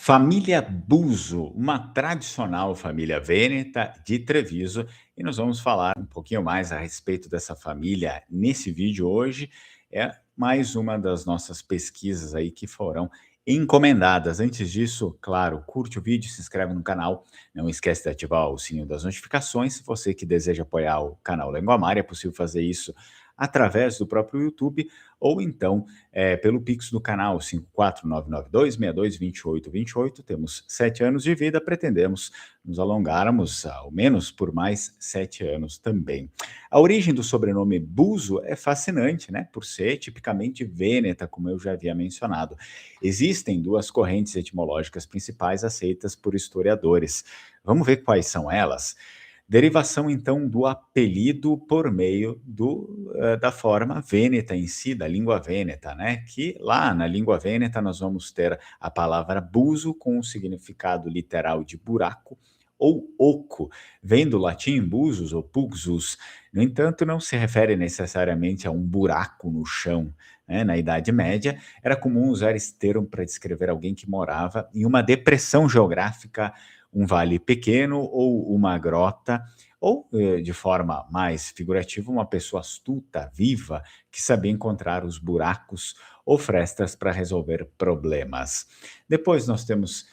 Família Buso, uma tradicional família vêneta de Treviso, e nós vamos falar um pouquinho mais a respeito dessa família nesse vídeo hoje. É mais uma das nossas pesquisas aí que foram encomendadas. Antes disso, claro, curte o vídeo, se inscreve no canal, não esquece de ativar o sininho das notificações. Se você que deseja apoiar o canal Lenguamar, é possível fazer isso através do próprio YouTube ou então pelo Pix do canal 54992622828. Temos 7 anos de vida, pretendemos nos alongarmos ao menos por mais 7 anos também. A origem do sobrenome Buso é fascinante, né? Por ser tipicamente vêneta, como eu já havia mencionado. Existem duas correntes etimológicas principais aceitas por historiadores. Vamos ver quais são elas? Derivação, então, do apelido por meio da forma vêneta em si, da língua vêneta, né? Que lá na língua vêneta nós vamos ter a palavra buso com o significado literal de buraco ou oco, vem do latim busus ou puxus. No entanto, não se refere necessariamente a um buraco no chão, né? Na Idade Média, era comum usar esse termo para descrever alguém que morava em uma depressão geográfica, um vale pequeno ou uma grota, ou, de forma mais figurativa, uma pessoa astuta, viva, que sabia encontrar os buracos ou frestas para resolver problemas. Depois nós temos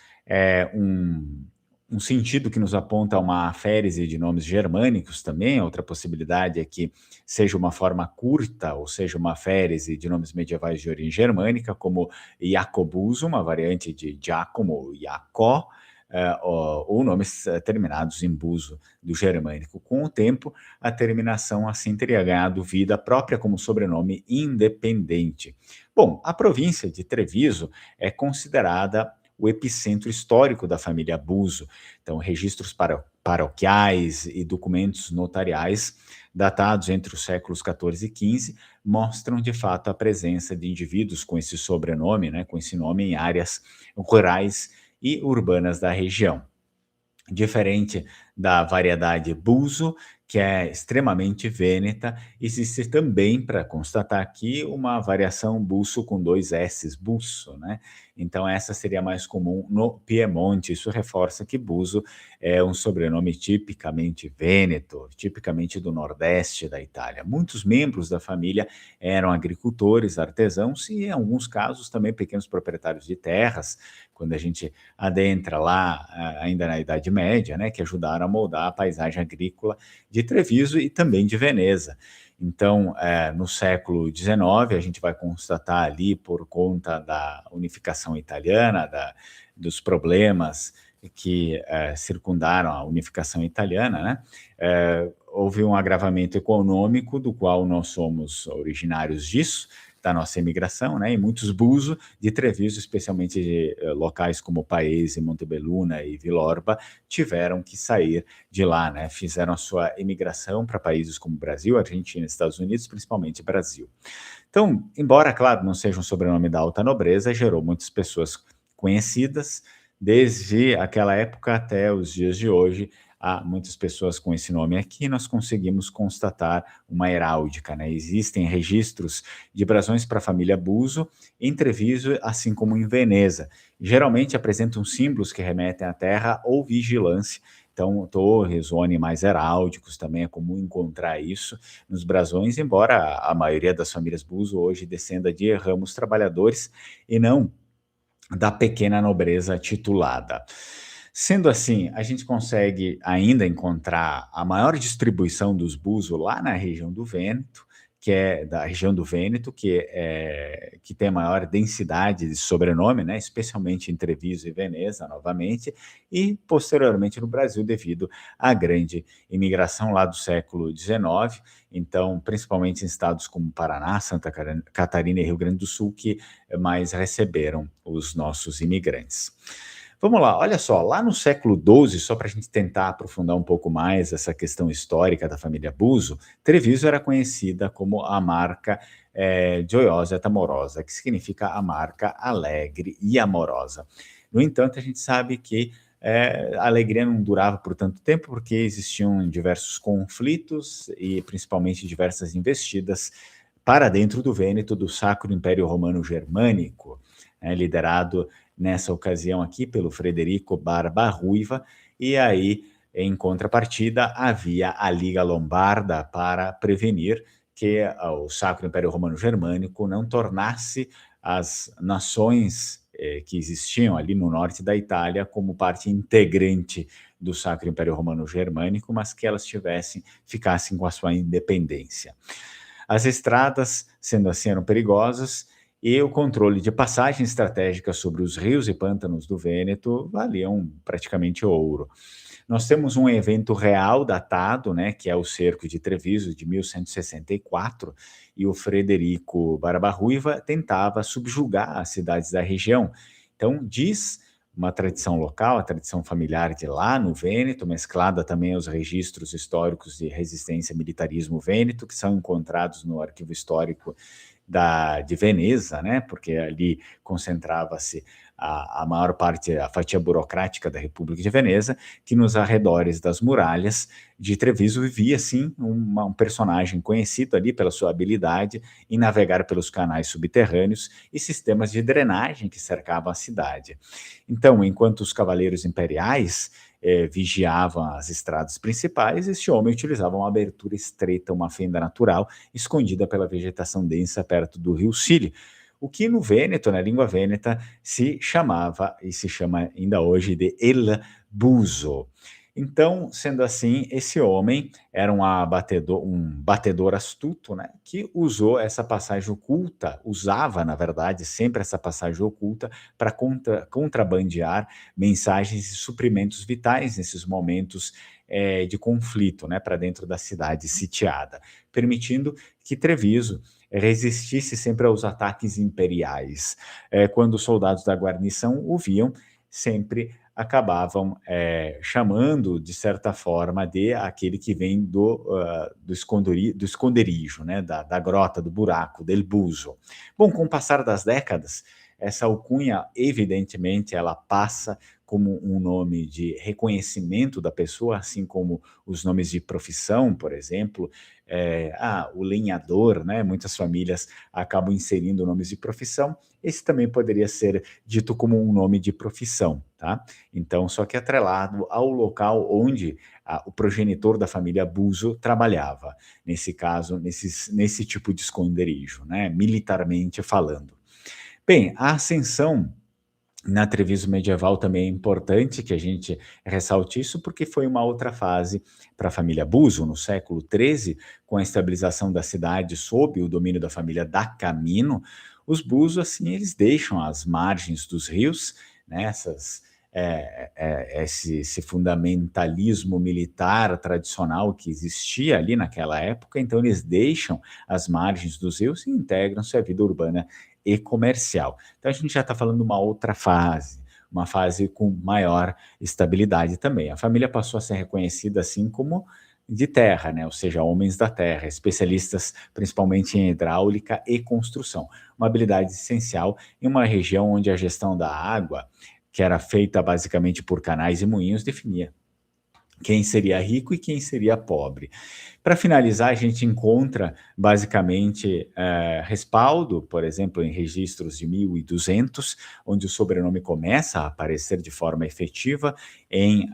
um sentido que nos aponta a uma aférese de nomes germânicos também. Outra possibilidade é que seja uma forma curta, ou seja, uma aférese de nomes medievais de origem germânica, como Jacobuso, uma variante de Giacomo ou Jacó, ou nomes terminados em buso, do germânico. Com o tempo, a terminação assim teria ganhado vida própria como sobrenome independente. Bom, a província de Treviso é considerada o epicentro histórico da família Buso. Então, registros paroquiais e documentos notariais datados entre os séculos XIV e XV mostram, de fato, a presença de indivíduos com esse sobrenome, né, com esse nome em áreas rurais e urbanas da região. Diferente da variedade Buso, que é extremamente vêneta, existe também, para constatar aqui, uma variação Busso com 2 S's, Busso, né? Então essa seria mais comum no Piemonte. Isso reforça que Buso é um sobrenome tipicamente vêneto, tipicamente do nordeste da Itália. Muitos membros da família eram agricultores, artesãos e, em alguns casos, também pequenos proprietários de terras, quando a gente adentra lá, ainda na Idade Média, né, que ajudaram a moldar a paisagem agrícola de Treviso e também de Veneza. Então, no século XIX, a gente vai constatar ali, por conta da unificação italiana, dos problemas que circundaram a unificação italiana, né, houve um agravamento econômico, do qual nós somos originários disso, da nossa imigração, né, e muitos Buso de Treviso, especialmente de locais como Paese, Montebelluna e Villorba, tiveram que sair de lá, né, fizeram a sua imigração para países como Brasil, Argentina, Estados Unidos, principalmente Brasil. Então, embora, claro, não seja um sobrenome da alta nobreza, gerou muitas pessoas conhecidas, desde aquela época até os dias de hoje. Há muitas pessoas com esse nome aqui. Nós conseguimos constatar uma heráldica, né? Existem registros de brasões para a família Buso em Treviso, assim como em Veneza. Geralmente apresentam símbolos que remetem à terra ou vigilância. Então, torres ou animais heráldicos também é comum encontrar isso nos brasões, embora a maioria das famílias Buso hoje descenda de ramos trabalhadores e não da pequena nobreza titulada. Sendo assim, a gente consegue ainda encontrar a maior distribuição dos Buso lá na região do Vêneto, que é da região do Vêneto, que tem a maior densidade de sobrenome, né, especialmente em Treviso e Veneza, novamente, e posteriormente no Brasil, devido à grande imigração lá do século XIX. Então, principalmente em estados como Paraná, Santa Catarina e Rio Grande do Sul, que mais receberam os nossos imigrantes. Vamos lá, olha só, lá no século XII, só para a gente tentar aprofundar um pouco mais essa questão histórica da família Buso, Treviso era conhecida como a marca Gioiosa et Amorosa, que significa a marca alegre e amorosa. No entanto, a gente sabe que a alegria não durava por tanto tempo, porque existiam diversos conflitos e principalmente diversas investidas para dentro do Vêneto do Sacro Império Romano Germânico, liderado nessa ocasião aqui pelo Frederico Barba-Ruiva, e aí, em contrapartida, havia a Liga Lombarda para prevenir que o Sacro Império Romano Germânico não tornasse as nações que existiam ali no norte da Itália como parte integrante do Sacro Império Romano Germânico, mas que elas ficassem com a sua independência. As estradas, sendo assim, eram perigosas e o controle de passagem estratégica sobre os rios e pântanos do Vêneto valiam praticamente ouro. Nós temos um evento real datado, né, que é o Cerco de Treviso de 1164, e o Frederico Barba-Ruiva tentava subjugar as cidades da região. Então, diz uma tradição local, a tradição familiar de lá no Vêneto, mesclada também aos registros históricos de resistência e militarismo vêneto, que são encontrados no arquivo histórico de Veneza, né? Porque ali concentrava-se a maior parte, a fatia burocrática da República de Veneza, que nos arredores das muralhas de Treviso vivia, sim, um personagem conhecido ali pela sua habilidade em navegar pelos canais subterrâneos e sistemas de drenagem que cercavam a cidade. Então, enquanto os cavaleiros imperiais vigiavam as estradas principais, este homem utilizava uma abertura estreita, uma fenda natural, escondida pela vegetação densa perto do rio Sile, o que no Vêneto, na língua vêneta, se chamava e se chama ainda hoje de El Buzo. Então, sendo assim, esse homem era um batedor astuto, né, que usou essa passagem oculta, usava, na verdade, sempre essa passagem oculta para contrabandear mensagens e suprimentos vitais nesses momentos de conflito, né, para dentro da cidade sitiada, permitindo que Treviso resistisse sempre aos ataques imperiais. Quando os soldados da guarnição o viam, sempre acabavam chamando, de certa forma, de aquele que vem do esconderijo, né, da grota, do buraco, del buzo. Bom, com o passar das décadas, essa alcunha, evidentemente, ela passa como um nome de reconhecimento da pessoa, assim como os nomes de profissão, por exemplo, o lenhador, né? Muitas famílias acabam inserindo nomes de profissão. Esse também poderia ser dito como um nome de profissão, tá? Então, só que atrelado ao local onde o progenitor da família Buzo trabalhava, nesse caso, nesse tipo de esconderijo, né? Militarmente falando. Bem, a ascensão na Treviso medieval também é importante que a gente ressalte isso, porque foi uma outra fase para a família Buzo, no século XIII, com a estabilização da cidade sob o domínio da família da Camino. Os Buzo, assim, eles deixam as margens dos rios, né, esse fundamentalismo militar tradicional que existia ali naquela época, então eles deixam as margens dos rios e integram-se à vida urbana e comercial. Então a gente já está falando de uma outra fase, uma fase com maior estabilidade também. A família passou a ser reconhecida assim como de terra, né? Ou seja, homens da terra, especialistas principalmente em hidráulica e construção, uma habilidade essencial em uma região onde a gestão da água, que era feita basicamente por canais e moinhos, definia quem seria rico e quem seria pobre. Para finalizar, a gente encontra basicamente respaldo, por exemplo, em registros de 1200, onde o sobrenome começa a aparecer de forma efetiva em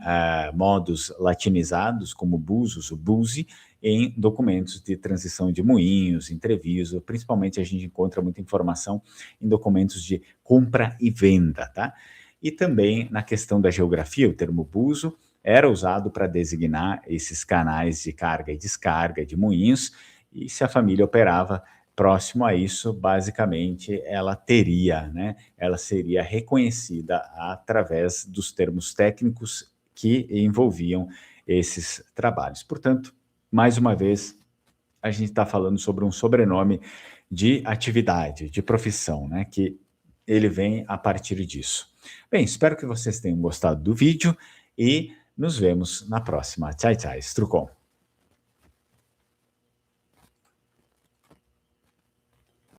modos latinizados, como Busus, o Buzi, em documentos de transição de moinhos, em Treviso. Principalmente a gente encontra muita informação em documentos de compra e venda, tá? E também na questão da geografia, o termo buzo era usado para designar esses canais de carga e descarga de moinhos, e se a família operava próximo a isso, basicamente ela teria, né, ela seria reconhecida através dos termos técnicos que envolviam esses trabalhos. Portanto, mais uma vez, a gente está falando sobre um sobrenome de atividade, de profissão, né, que ele vem a partir disso. Bem, espero que vocês tenham gostado do vídeo e nos vemos na próxima. Tchau, tchau, Strucon.